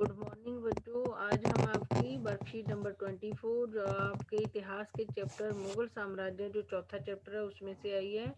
Good morning बच्चों। आज हम आपकी वर्कशीट नंबर 24 जो आपके इतिहास के चैप्टर मुगल साम्राज्य जो चौथा चैप्टर है उसमें से आई है।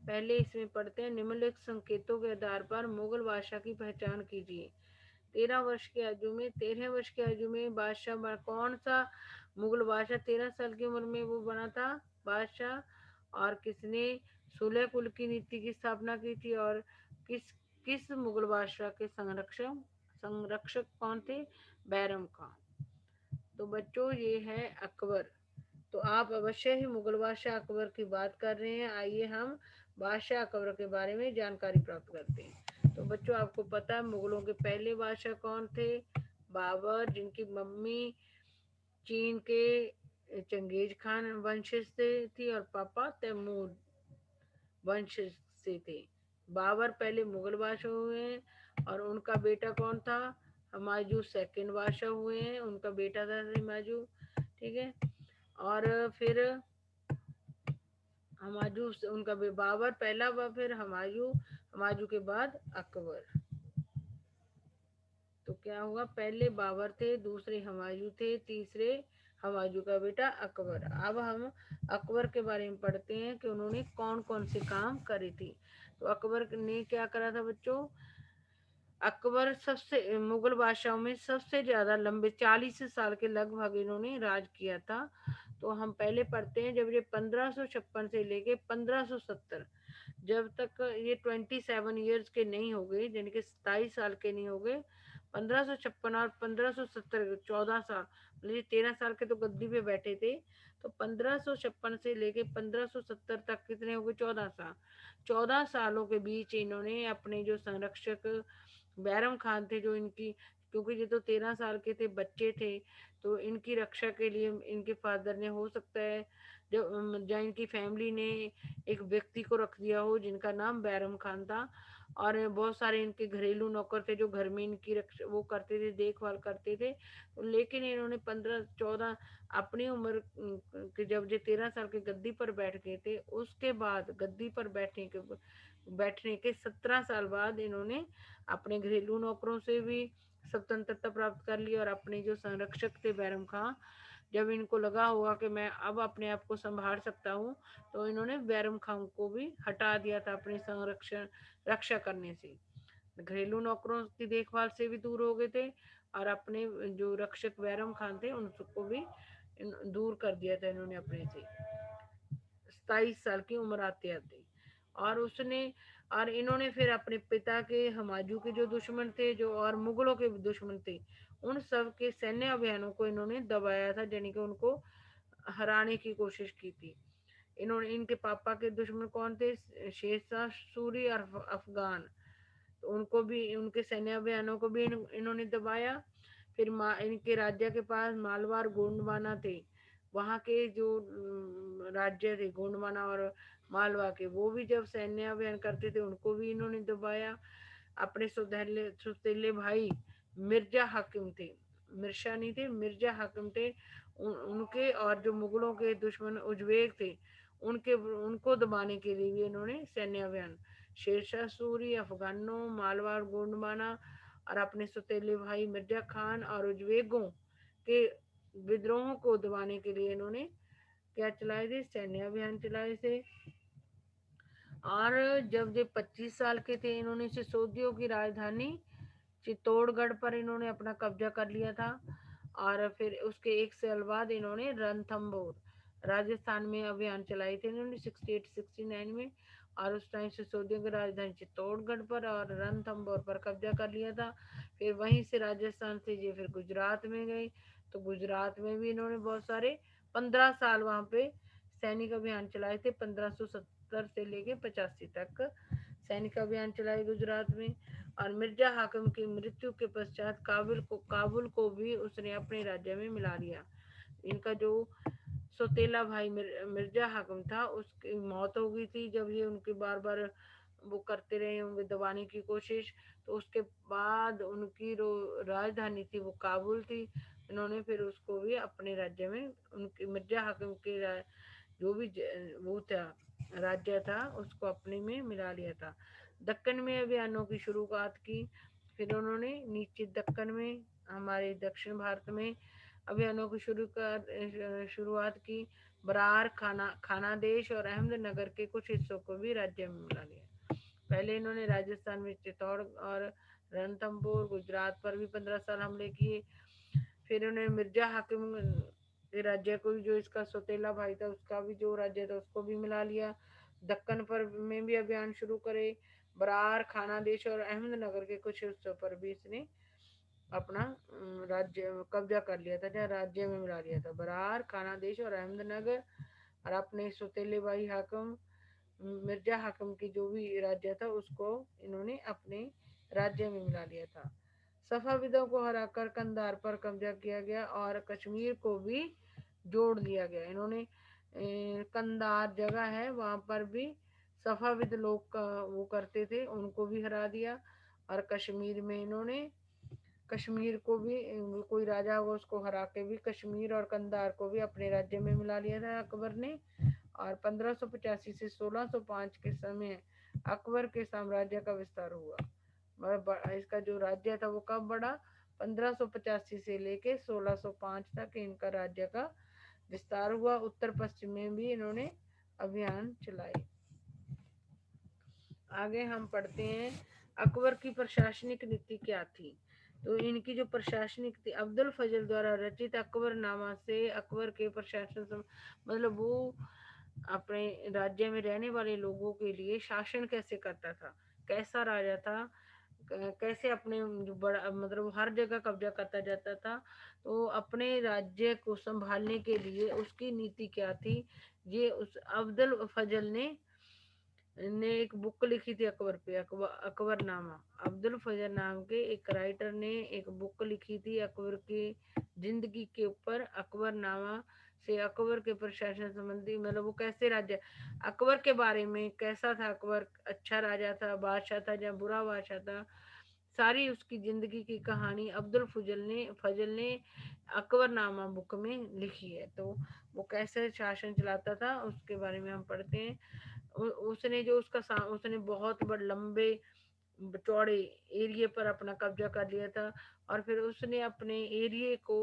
पहले इसमें पढ़ते हैं। निम्नलिखित संकेतों के आधार पर मुगल बादशाह की पहचान कीजिए। 13 वर्ष की आयु में बादशाह कौन सा मुगल बादशाह 13 साल की उम्र में वो बना था बादशाह, और किसने सुलह कुल की नीति की स्थापना की थी, और किस किस मुगल बादशाह के संरक्षक संरक्षक कौन थे? बैरम खान। तो बच्चों ये है अकबर। तो आप अवश्य ही मुगल बादशाह अकबर की बात कर रहे हैं। आइए हम बादशाह अकबर के बारे में जानकारी प्राप्त करते हैं। तो बच्चों आपको पता है मुगलों के पहले बादशाह कौन थे? बाबर, जिनकी मम्मी चीन के चंगेज खान वंश से थी और पापा तैमूर वंश से थे। बाबर पहले मुगल बादशाह हुए हैं और उनका बेटा कौन था? हमायूं सेकंड बादशाह हुए हैं, उनका बेटा था हमायूं। ठीक है। और फिर हमायूं उनका बाबर पहला हुआ, फिर हमायूं, हमायूं के बाद अकबर। तो क्या हुआ? पहले बाबर थे, दूसरे हुमायूं थे, तीसरे हुमायूं का बेटा अकबर। अब हम अकबर के बारे में पढ़ते हैं कि उन्होंने कौन कौन से काम करे थे। तो अकबर ने क्या करा था बच्चों? अकबर सबसे मुगल बादशाहों में सबसे ज्यादा लंबे 40 साल के लगभग इन्होंने राज किया था। तो हम पहले पढ़ते हैं। जब ये 1556 से लेके 1570, जब तक ये 27 ईयर्स के नहीं हो गए, यानी कि 27 साल के नहीं हो गए, 1556 और 1570, 14 साल, मतलब 13 साल के तो गद्दी पे बैठे थे। तो 1556 से लेके 1570 तक कितने हो गए? 14 साल। 14 सालों के बीच इन्होंने अपने जो संरक्षक बैरम खान थे, जो इनकी, क्योंकि ये तो 13 साल के थे, बच्चे थे, तो इनकी रक्षा के लिए इनके फादर ने, हो सकता है जो इनकी फैमिली ने एक व्यक्ति को रख दिया हो जिनका नाम बैरम खान था। और बहुत सारे इनके घरेलू नौकर थे जो घर में इनकी रक्षा वो करते थे, देखभाल करते थे। लेकिन इन्होंने 15 14 अपनी उम्र के, जब ये 13 साल के गद्दी पर बैठ गए थे, उसके बाद गद्दी पर बैठने के 17 साल बाद इन्होंने अपने घरेलू नौकरों से भी स्वतंत्रता प्राप्त कर ली। और अपने जो संरक्षक थे बैरम खां, जब इनको लगा होगा कि मैं अब अपने आप को संभाल सकता हूँ, तो इन्होंने बैरम खां को भी हटा दिया था अपनी संरक्षण रक्षा करने से। घरेलू नौकरों की देखभाल से भी दूर हो गए थे, और अपने जो रक्षक बैरम खान थे उनको भी दूर कर दिया था इन्होंने अपने से 27 साल की उम्र आते आते। और उसने और इन्होंने फिर अपने पिता के, हमायूं के जो दुश्मन थे, जो और मुगलों के दुश्मन थे, उन सब के सैन्य अभियानों को इन्होंने दबाया था, यानी कि उनको हराने की कोशिश की थी। इन्होंने, इनके पापा के दुश्मन कौन थे? शेरशाह सूरी और अफगान। तो उनको भी, उनके सैन्य अभियानों को भी इन्होंने दबाया। फिर इनके राज्य के पास मालवार गोंडवाना थे, वहाँ के जो राज्य थे गोंडवाना और मालवा के, वो भी जब सैन्य अभियान करते थे उनको भी इन्होंने दबाया। अपने सौतेले सौतेले भाई मिर्जा हाकिम थे, मिर्शा नहीं थे, मिर्जा हाकिम थे, उनके, और जो मुगलों के दुश्मन उज्बेक थे, उनके उनको दबाने के लिए भी इन्होंने सैन्य अभियान, शेरशाह सूरी, अफगानों, मालवार गोंडवाना और अपने सौतेले भाई मिर्जा खान और उज्बेकों के विद्रोहों को दबाने के लिए इन्होंने क्या चलाए थे? सैन्य अभियान चलाए थे। और जब ये 25 साल के थे, इन्होंने सिसोदियों की राजधानी चित्तौड़गढ़ पर इन्होंने अपना कब्जा कर लिया था। और फिर उसके 1 साल बाद इन्होंने रणथंभौर राजस्थान में अभियान चलाई थी इन्होंने 68-69 में। और उस टाइम सिसोदियों की राजधानी चित्तौड़गढ़ पर और रणथंभौर पर कब्जा कर लिया था। फिर वहीं से राजस्थान से ये फिर गुजरात में गए। तो गुजरात में भी इन्होंने बहुत सारे 15 साल वहाँ पे सैनिक अभियान चलाए थे। 1570 से लेके 85 तक सैनिक अभियान चलाए गुजरात में। और मिर्जा हाकिम की मृत्यु के पश्चात काबुल को भी उसने अपने राज्य में मिला लिया। इनका जो सौतेला भाई मिर्जा हाकिम था, उसकी मौत हो गई थी जब ये उनकी बार बार वो करते रहे होंगे दबाने की कोशिश। तो उसके बाद उनकी राजधानी थी वो काबुल थी। इन्होंने फिर उसको भी अपने राज्य में, उनके मिर्जा हाकिम के जो भी वो था, राज्य था, उसको अपने में मिला लिया था। दक्कन में अभियानों की शुरुआत की। फिर उन्होंने नीचे दक्कन में, हमारे दक्षिण भारत में अभियानों की शुरुआत की। बरार, खानादेश और अहमदनगर के कुछ हिस्सों को भी राज्य में मिला लिया। पहले इन्होंने राजस्थान में चित्तौड़ और रणथंभौर, गुजरात पर भी 15 साल हमले किए। फिर उन्हें मिर्जा हाकिम के राज्य को भी, जो इसका सौतेला भाई था उसका भी जो राज्य था उसको भी मिला लिया। दक्कन पर में भी अभियान शुरू करे। बरार, खानादेश और अहमदनगर के कुछ हिस्सों पर भी इसने अपना राज्य कब्जा कर लिया था, जहाँ राज्य में मिला लिया था। बरार, खानादेश और अहमदनगर, और अपने सौतेले भाई हाकिम मिर्जा हाकिम की जो भी राज्य था उसको इन्होंने अपने राज्य में मिला लिया था। सफाविदों को हराकर कंधार पर कब्जा किया गया और कश्मीर को भी जोड़ दिया गया। इन्होंने कंधार जगह है वहां पर भी सफाविद लोग का वो करते थे, उनको भी हरा दिया। और कश्मीर में इन्होंने कश्मीर को भी कोई राजा होगा उसको हरा के भी कश्मीर और कंधार को भी अपने राज्य में मिला लिया था अकबर ने। और 1585 से 1605 के समय अकबर के साम्राज्य का विस्तार हुआ। इसका जो राज्य था वो कब बढ़ा, 1585 से लेके 1605 तक इनका राज्य का विस्तार हुआ। उत्तर पश्चिम में भी इन्होंने अभियान चलाए। आगे हम पढ़ते हैं अकबर की प्रशासनिक नीति क्या थी। तो इनकी जो प्रशासनिक थी, अब्दुल फजल द्वारा रचित अकबरनामा से अकबर के प्रशासन मतलब वो अपने राज्य में रहने वाले लोगों के लिए शासन कैसे करता था, कैसा राजा था, कैसे अपने जो बड़ा मतलब हर जगह कब्जा करता जाता था। तो अपने राज्य को संभालने के लिए उसकी नीति क्या थी, ये उस अब्दुल फजल ने एक बुक लिखी थी अकबर पे, अकबरनामा। अब्दुल फजल नाम के एक राइटर ने एक बुक लिखी थी अकबर की जिंदगी के ऊपर, अकबरनामा से अकबर के प्रशासन संबंधी, मतलब वो कैसे राज्य, अकबर के बारे में कैसा था, अकबर अच्छा राजा था, बादशाह था या बुरा बादशाह था, सारी उसकी जिंदगी की कहानी अब्दुल फजल ने अकबरनामा बुक में लिखी है। तो वो कैसे शासन चलाता था उसके बारे में हम पढ़ते हैं। उसने जो उसने बहुत बड़े लंबे चौड़े एरिया पर अपना कब्जा कर लिया था। और फिर उसने अपने एरिया को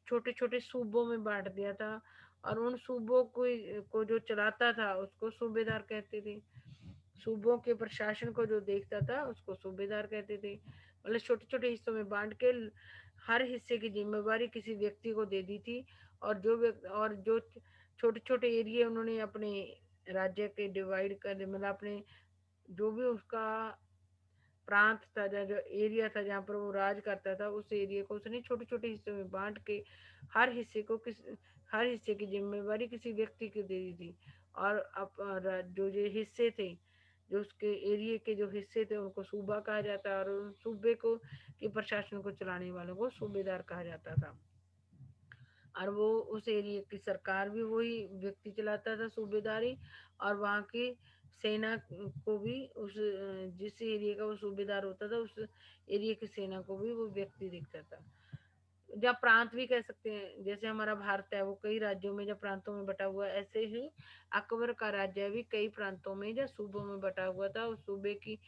छोटे छोटे सूबों में बांट दिया था। और उन सूबों को जो चलाता था उसको सूबेदार कहते थे। सूबों के प्रशासन को जो देखता था उसको सूबेदार कहते थे। मतलब छोटे छोटे हिस्सों में बांट के हर हिस्से की जिम्मेवारी किसी व्यक्ति को दे दी थी। और जो छोटे छोटे एरिया उन्होंने अपने राज्य के डिवाइड कर, मतलब अपने जो भी उसका प्रांत था, जो एरिया था जहाँ पर वो राज करता था, उस एरिया को उसने छोटे छोटे हिस्सों में बांट के हर हिस्से की जिम्मेवारी किसी व्यक्ति को दे दी थी। और जो जो हिस्से थे, जो उसके एरिया के जो हिस्से थे उनको सूबा कहा जाता है, और उन सूबे को के प्रशासन को चलाने वालों को सूबेदार कहा जाता था। और वो उस एरिया की सरकार भी वही व्यक्ति चलाता था, सूबेदारी। और वहाँ की सेना को भी उस जिस एरिया का वो सूबेदार होता था उस एरिया की सेना को भी वो व्यक्ति दिखता था। या प्रांत भी कह सकते हैं, जैसे हमारा भारत है वो कई राज्यों में या प्रांतों में बटा हुआ है, ऐसे ही अकबर का राज्य भी कई प्रांतों में या सूबों में बटा हुआ था। उस सूबे की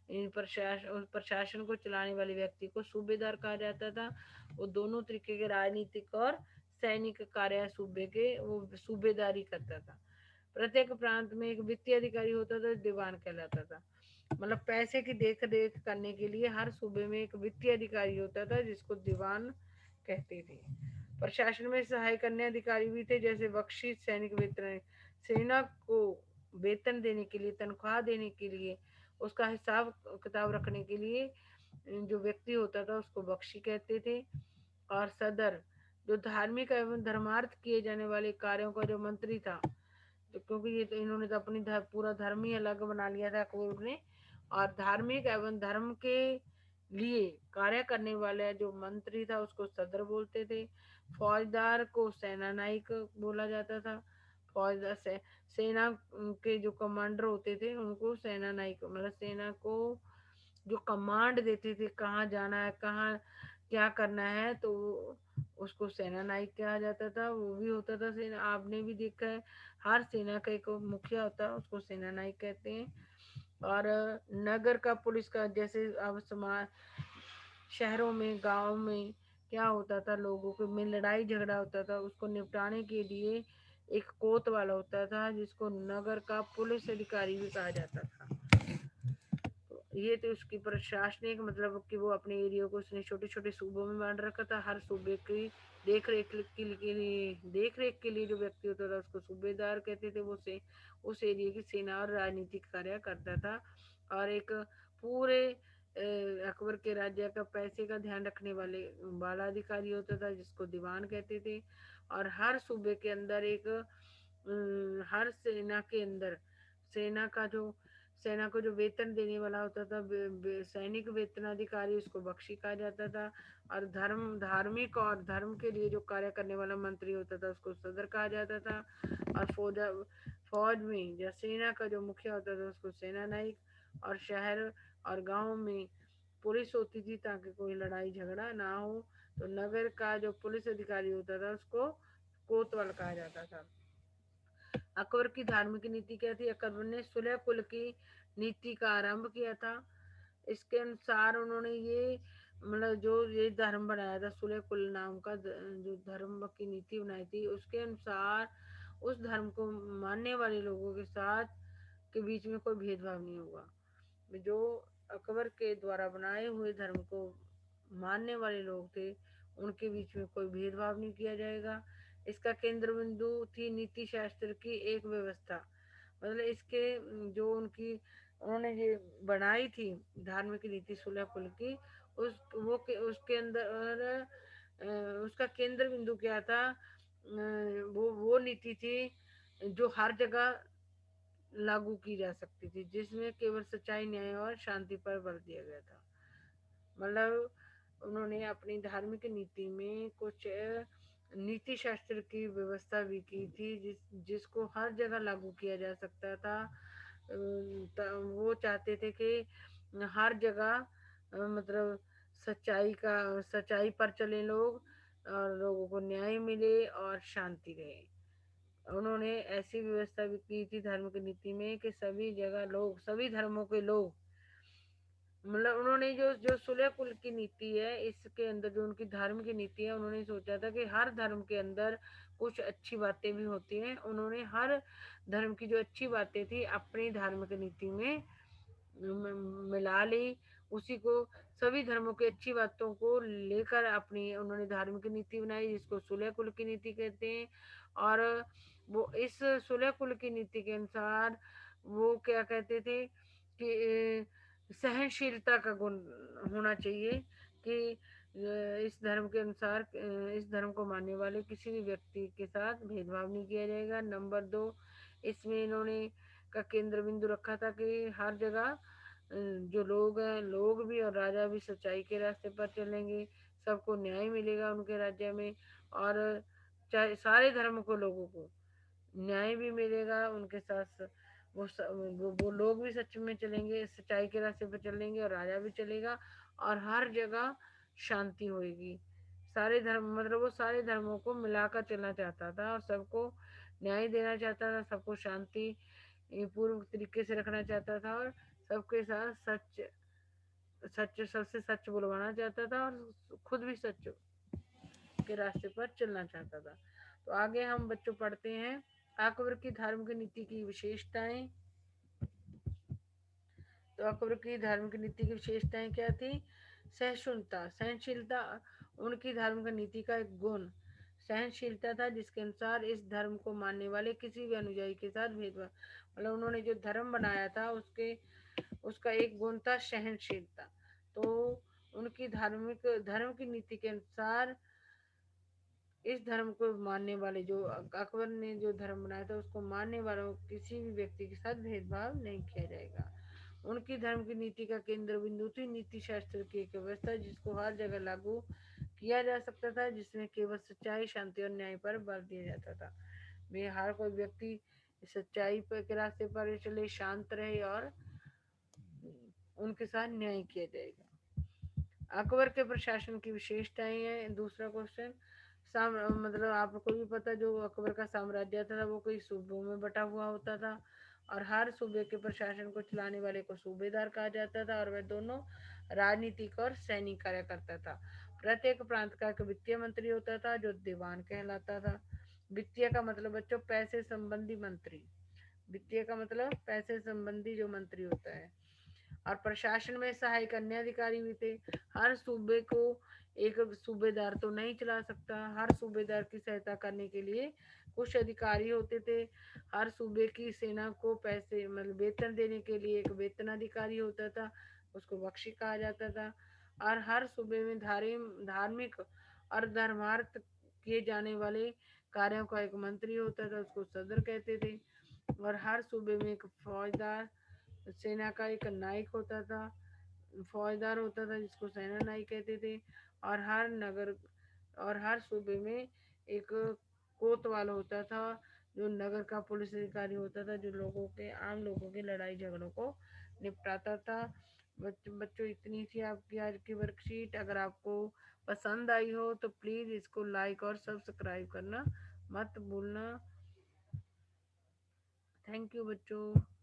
उस प्रशासन को चलाने वाले व्यक्ति को सूबेदार कहा जाता था। वो दोनों तरीके के राजनीतिक और सैनिक कार्य सूबे के वो सूबेदारी करता था। प्रत्येक प्रांत में एक वित्तीय अधिकारी होता था, दीवान कहलाता था। मतलब पैसे की देख रेख करने के लिए हर सूबे में एक वित्तीय अधिकारी होता था जिसको दीवान कहते थे। प्रशासन में सहायक अन्य अधिकारी भी थे, जैसे बख्शीश, सैनिक वेतन, सेना को वेतन देने के लिए, तनख्वाह देने के लिए, उसका हिसाब किताब रखने के लिए जो व्यक्ति होता था उसको बख्शी कहते थे। और सदर, जो धार्मिक एवं धर्मार्थ किए जाने वाले कार्यों का जो मंत्री था, तो क्योंकि ये तो इन्होंने तो अपनी पूरा धर्म ही अलग बना लिया था अकबर ने। और धार्मिक एवं धर्म के लिए कार्य करने वाला जो मंत्री था उसको सदर बोलते थे। फौजदार को सेना नायक बोला जाता था। फौजदार सेना के जो कमांडर होते थे उनको सेना नायक, मतलब सेना को जो कमांड देते थे कहाँ जाना है, कहाँ क्या करना है, तो उसको सेना नायक कहा जाता था। वो भी होता था सेना, आपने भी देखा है हर सेना का एक मुखिया होता है, उसको सेना नायक कहते हैं। और नगर का पुलिस का, जैसे अब समाज शहरों में गांव में क्या होता था, लोगों के में लड़ाई झगड़ा होता था, उसको निपटाने के लिए एक कोत वाला होता था जिसको नगर का पुलिस अधिकारी भी कहा जाता था। तो ये तो उसकी प्रशासनिक मतलब कि वो अपने एरिया को उसने छोटे छोटे सूबों में बांट रखा था। हर सूबे की देख रेख के लिए जो व्यक्ति होता था उसको सूबेदार कहते थे। वो से उस एरिया की सेना और राजनीतिक कार्य करता था। और एक पूरे अकबर के राज्य का पैसे का ध्यान रखने वाले वाला अधिकारी होता था जिसको दीवान कहते थे। और हर सूबे के अंदर एक हर सेना के अंदर सेना का जो सेना को जो वेतन देने वाला होता था सैनिक वेतनाधिकारी, उसको बख्शी कहा जाता था। और धार्मिक और धर्म के लिए जो कार्य करने वाला मंत्री होता था उसको सदर कहा जाता था। और फौज में या सेना का जो मुखिया होता था उसको सेना नायक। और शहर और गांव में पुलिस होती थी ताकि कोई लड़ाई झगड़ा ना हो। तो नगर का जो पुलिस अधिकारी होता था उसको कोतवाल कहा जाता था। अकबर की धार्मिक नीति क्या थी? अकबर ने सुलह कुल की नीति का आरंभ किया था। इसके अनुसार उन्होंने ये मतलब जो ये धर्म बनाया था, सुलह कुल नाम का जो धर्म की नीति बनाई थी, उसके अनुसार उस धर्म को मानने वाले लोगों के साथ के बीच में कोई भेदभाव नहीं होगा। जो अकबर के द्वारा बनाए हुए धर्म को मानने वाले लोग थे उनके बीच में कोई भेदभाव नहीं किया जाएगा। इसका केंद्र बिंदु थी नीति शास्त्र की एक व्यवस्था। मतलब इसके जो उनकी उन्होंने ये बनाई थी धार्मिक नीति सुलह कुल की, उसके अंदर उसका केंद्र बिंदु क्या था? वो नीति थी जो हर जगह लागू की जा सकती थी, जिसमें केवल सच्चाई, न्याय और शांति पर बल दिया गया था। मतलब उन्होंने अपनी धार्मिक नीति में कुछ नीति शास्त्र की व्यवस्था भी की थी जिसको हर जगह लागू किया जा सकता था। वो चाहते थे कि हर जगह मतलब सच्चाई पर चले लोग, और लोगों को न्याय मिले और शांति रहे। उन्होंने ऐसी व्यवस्था भी की थी धर्म की नीति में कि सभी जगह लोग, सभी धर्मों के लोग, मतलब उन्होंने जो जो सुलह कुल की नीति है इसके अंदर जो उनकी धर्म की नीति है, उन्होंने सोचा था कि हर धर्म के अंदर कुछ अच्छी बातें भी होती हैं। उन्होंने हर धर्म की जो अच्छी बातें थी अपनी धार्मिक नीति में मिला ली। उसी को सभी धर्मों की अच्छी बातों को लेकर अपनी उन्होंने धार्मिक नीति बनाई जिसको सुलह कुल की नीति कहते हैं। और वो इस सुलह कुल की नीति के अनुसार वो क्या कहते थे कि सहनशीलता का गुण होना चाहिए कि इस धर्म के अनुसार इस धर्म को मानने वाले किसी भी व्यक्ति के साथ भेदभाव नहीं किया जाएगा। नंबर 2, इसमें इन्होंने का केंद्र बिंदु रखा था कि हर जगह जो लोग हैं, लोग भी और राजा भी सच्चाई के रास्ते पर चलेंगे, सबको न्याय मिलेगा उनके राज्य में। और चाहे सारे धर्म को लोगों को न्याय भी मिलेगा उनके साथ। वो लोग भी सच में चलेंगे, सच्चाई के रास्ते पर चलेंगे, और राजा भी चलेगा। और हर जगह शांति होगी। सारे धर्म मतलब वो सारे धर्मों को मिलाकर चलना चाहता था और सबको न्याय देना चाहता था, सबको शांति पूर्व तरीके से रखना चाहता था, और सबके साथ सच सच सबसे सच बुलवाना चाहता था, और खुद भी सच के रास्ते पर चलना चाहता था। तो आगे हम बच्चों पढ़ते हैं अकबर की धार्मिक नीति की विशेषताएं। तो अकबर की धार्मिक नीति की विशेषताएं क्या थी? सहिष्णुता, सहनशीलता उनकी धार्मिक नीति का एक गुण सहनशीलता था, जिसके अनुसार इस धर्म को मानने वाले किसी भी अनुयायी के साथ भेदभाव, मतलब उन्होंने जो धर्म बनाया था उसका एक गुण था सहनशीलता। तो उनकी धर्म की नीति के अनुसार इस धर्म को मानने वाले जो अकबर ने जो धर्म बनाया था उसको मानने वालों किसी भी व्यक्ति के साथ भेदभाव नहीं किया जाएगा। उनकी धर्म की नीति का केंद्र बिंदु थी नीति शास्त्र की एक व्यवस्था जिसको हर जगह लागू किया जा सकता था, जिसमें केवल सच्चाई, शांति और न्याय पर बल दिया जाता था। वे हर कोई व्यक्ति सच्चाई पर के रास्ते पर चले, शांत रहे और उनके साथ न्याय किया जाएगा। अकबर के प्रशासन की विशेषताएं है। दूसरा क्वेश्चन, मतलब आपको भी पता जो अकबर का साम्राज्य था वो कई सूबों में बटा हुआ होता था, और हर सूबे के प्रशासन को चलाने वाले को सूबेदार कहा जाता था, और वह दोनों राजनीतिक और सैनिक कार्य करता था। प्रत्येक प्रांत का एक वित्तीय मंत्री होता था जो दीवान कहलाता था। वित्तीय का मतलब बच्चों पैसे संबंधी मंत्री। वित्तीय का मतलब पैसे संबंधी जो मंत्री होता है। और प्रशासन में सहायक अन्य अधिकारी भी थे। हर सूबे को एक सूबेदार तो नहीं चला सकता, हर सूबेदार की सहायता करने के लिए कुछ अधिकारी होते थे। हर सूबे की सेना को पैसे मतलब वेतन देने के लिए एक वेतन अधिकारी होता था, उसको बख्शी कहा जाता था। और हर सूबे में धार्मिक और धर्मार्थ किए जाने वाले कार्यों का एक मंत्री होता था, उसको सदर कहते थे। और हर सूबे में एक फौजदार सेना का एक नायक होता था, फौजदार होता था जिसको सेना नायक कहते थे। और हर नगर और हर सूबे में एक कोतवाल होता था जो नगर का पुलिस अधिकारी होता था, जो आम लोगों के लड़ाई झगड़ों को निपटाता था। बच्चों इतनी सी आपकी आज की वर्कशीट। अगर आपको पसंद आई हो तो प्लीज़ इसको लाइक और सब्सक्राइब करना मत भूलना। थैंक यू बच्चों।